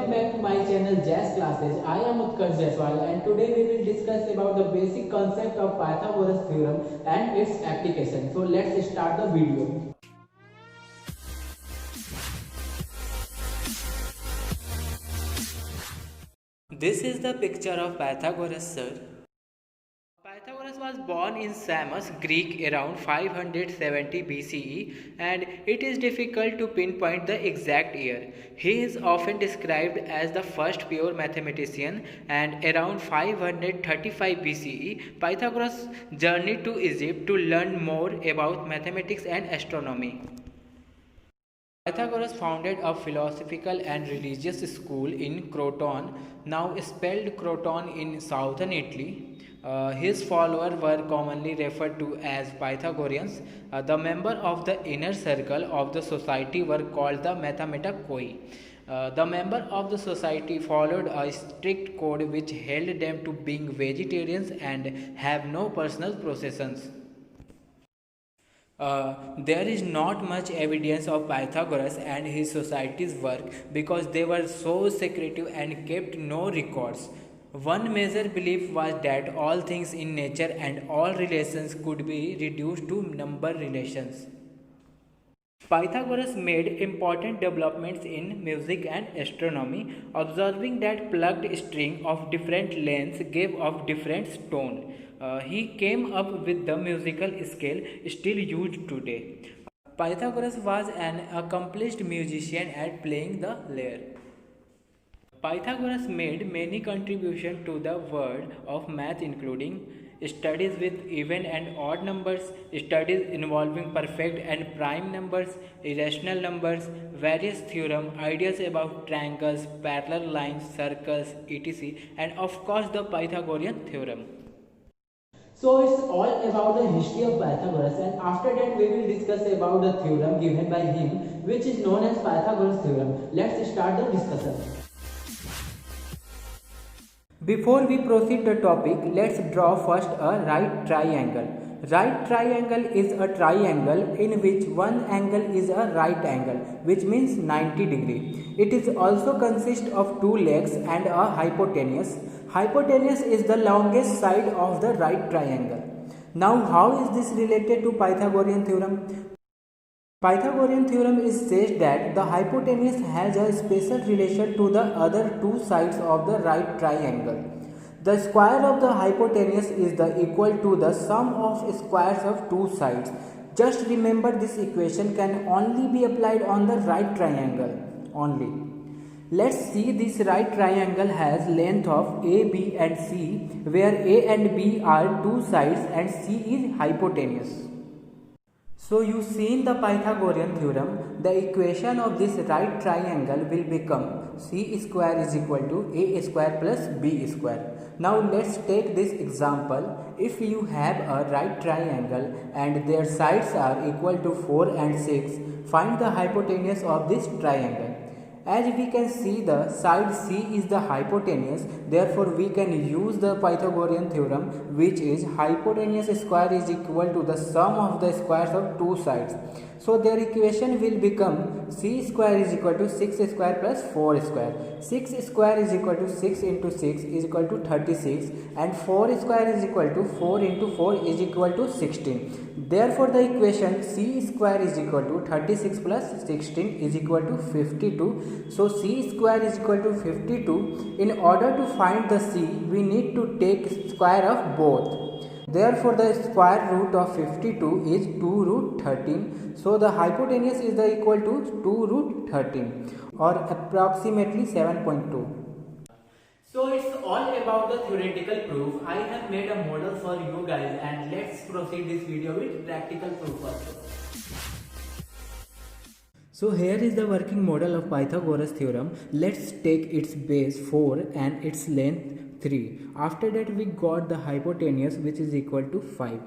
welcome back to my channel Jazz Classes. I am Utkarsh Jaiswal and today we will discuss about the basic concept of Pythagoras theorem and its application. So let's start the video. This is the picture of Pythagoras, sir. Pythagoras was born in Samos, Greek around 570 BCE, and it is difficult to pinpoint the exact year. He is often described as the first pure mathematician, and around 535 BCE, Pythagoras journeyed to Egypt to learn more about mathematics and astronomy. Pythagoras founded a philosophical and religious school in Croton, now spelled Croton in southern Italy. His followers were commonly referred to as Pythagoreans. The members of the inner circle of the society were called the Mathematicoi. The members of the society followed a strict code which held them to being vegetarians and have no personal possessions. There is not much evidence of Pythagoras and his society's work because they were so secretive and kept no records. One major belief was that all things in nature and all relations could be reduced to number relations. Pythagoras made important developments in music and astronomy, observing that plucked string of different lengths gave off different tone. He came up with the musical scale still used today. Pythagoras was an accomplished musician at playing the lyre. Pythagoras made many contributions to the world of math, including studies with even and odd numbers, studies involving perfect and prime numbers, irrational numbers, various theorems, ideas about triangles, parallel lines, circles, etc., and of course the Pythagorean theorem. So it's all about the history of Pythagoras, and after that we will discuss about the theorem given by him which is known as Pythagoras theorem. Let's start the discussion. Before we proceed the topic, let's draw first a right triangle. Right triangle is a triangle in which one angle is a right angle, which means 90 degree. It is also consists of two legs and a hypotenuse. Hypotenuse is the longest side of the right triangle. Now how is this related to Pythagorean theorem? Pythagorean theorem says that the hypotenuse has a special relation to the other two sides of the right triangle. The square of the hypotenuse is equal to the sum of squares of two sides. Just remember this equation can only be applied on the right triangle only. Let's see, this right triangle has length of A, B and C, where A and B are two sides and C is hypotenuse. So you see in the Pythagorean theorem, the equation of this right triangle will become C square is equal to A square plus B square. Now let's take this example. If you have a right triangle and their sides are equal to 4 and 6, find the hypotenuse of this triangle. As we can see, the side C is the hypotenuse, therefore we can use the Pythagorean theorem, which is hypotenuse square is equal to the sum of the squares of two sides. So their equation will become C square is equal to 6 square plus 4 square. 6 square is equal to 6 into 6 is equal to 36, and 4 square is equal to 4 into 4 is equal to 16. Therefore the equation C square is equal to 36 plus 16 is equal to 52. So C square is equal to 52. In order to find the C, we need to take square of both. Therefore the square root of 52 is 2 root 13. So the hypotenuse is equal to 2 root 13 or approximately 7.2. So it's all about the theoretical proof. I have made a model for you guys, and let's proceed this video with practical proof also. So here is the working model of Pythagoras theorem. Let's take its base 4 and its length 3. After that we got the hypotenuse, which is equal to 5.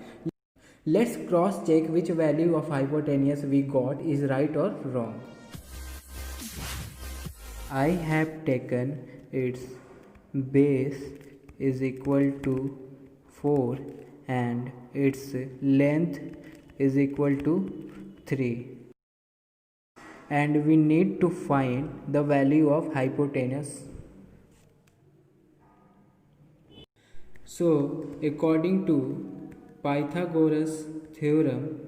Let's cross check which value of hypotenuse we got is right or wrong. I have taken its base is equal to 4 and its length is equal to 3. and we need to find the value of hypotenuse. So, according to Pythagoras theorem,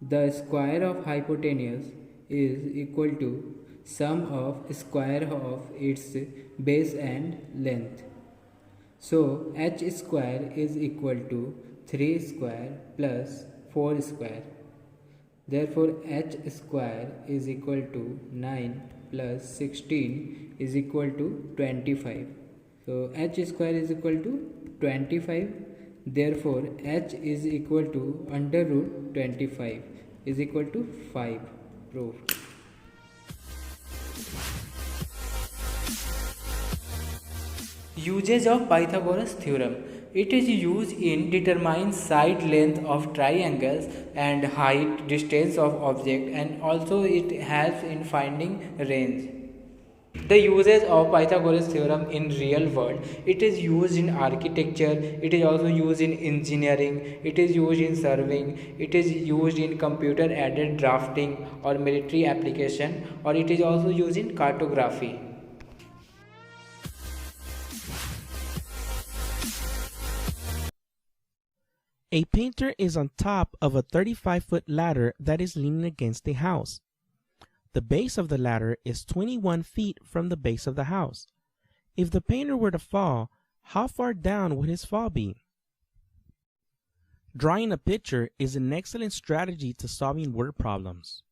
the square of hypotenuse is equal to sum of square of its base and length. So, h square is equal to 3 square plus 4 square. Therefore, h square is equal to 9 plus 16 is equal to 25. So, h square is equal to 25. Therefore, h is equal to under root 25 is equal to 5. Proved. Usage of Pythagoras theorem. It is used in determining side length of triangles and height distance of object, and also it helps in finding range. The uses of Pythagoras theorem in real world. It is used in architecture, it is also used in engineering, it is used in surveying, it is used in computer aided drafting or military application, or it is also used in cartography. A painter is on top of a 35-foot ladder that is leaning against a house. The base of the ladder is 21 feet from the base of the house. If the painter were to fall, how far down would his fall be? Drawing a picture is an excellent strategy to solving word problems.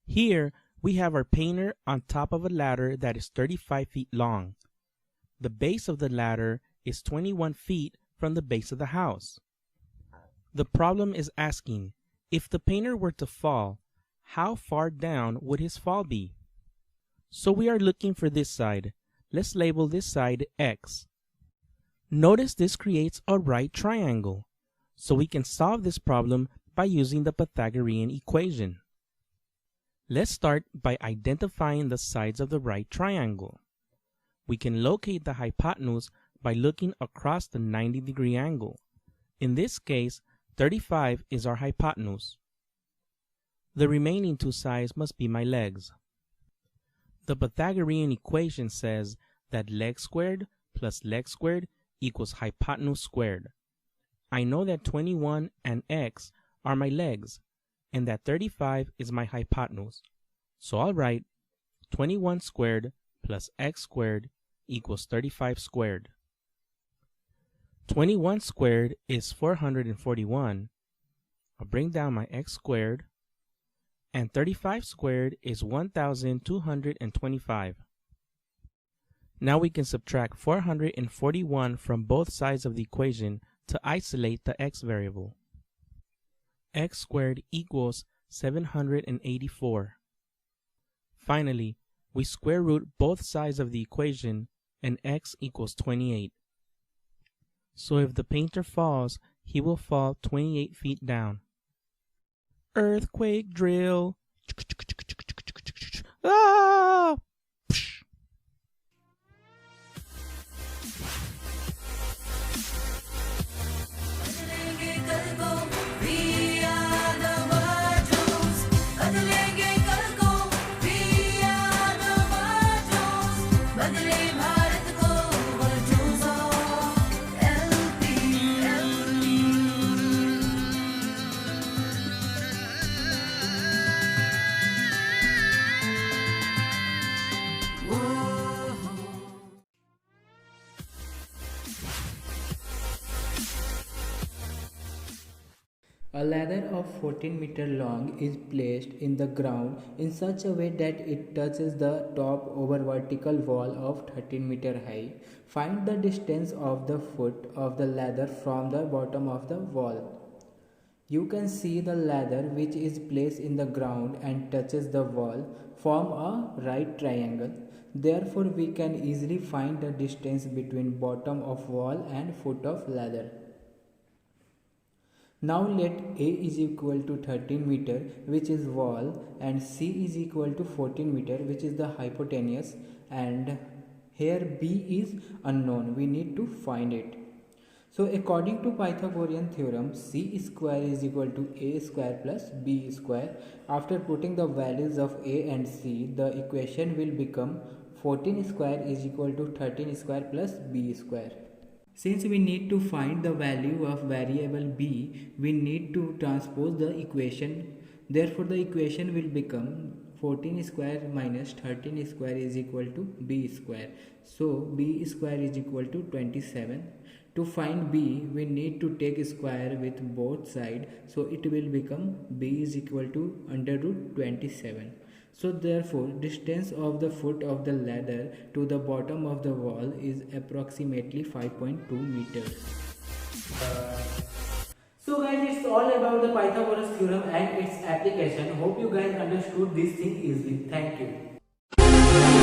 Here, we have our painter on top of a ladder that is 35 feet long. The base of the ladder is 21 feet from the base of the house. The problem is asking, if the painter were to fall, how far down would his fall be? So we are looking for this side. Let's label this side X. Notice this creates a right triangle. So we can solve this problem by using the Pythagorean equation. Let's start by identifying the sides of the right triangle. We can locate the hypotenuse by looking across the 90-degree angle. In this case, 35 is our hypotenuse. The remaining two sides must be my legs. The Pythagorean equation says that leg squared plus leg squared equals hypotenuse squared. I know that 21 and x are my legs, and that 35 is my hypotenuse. So I'll write 21 squared plus x squared equals 35 squared. 21 squared is 441. I'll bring down my x squared. And 35 squared is 1,225. Now we can subtract 441 from both sides of the equation to isolate the x variable. X squared equals 784. Finally, we square root both sides of the equation and x equals 28. So if the painter falls, he will fall 28 feet down. Earthquake drill. Ah! A ladder of 14 meters long is placed in the ground in such a way that it touches the top over vertical wall of 13 meters high. Find the distance of the foot of the ladder from the bottom of the wall. You can see the ladder, which is placed in the ground and touches the wall, form a right triangle. Therefore, we can easily find the distance between bottom of wall and foot of ladder. Now let A is equal to 13 meter, which is wall, and C is equal to 14 meter, which is the hypotenuse, and here B is unknown. We need to find it. So according to Pythagorean theorem, c square is equal to a square plus b square. After putting the values of a and c, the equation will become 14 square is equal to 13 square plus b square. Since we need to find the value of variable b, we need to transpose the equation. Therefore, the equation will become 14 square minus 13 square is equal to b square. So, b square is equal to 27. To find b, we need to take square with both sides. So, it will become b is equal to under root 27. So therefore, distance of the foot of the ladder to the bottom of the wall is approximately 5.2 meters. So guys, it's all about the Pythagoras theorem and its application. Hope you guys understood this thing easily. Thank you.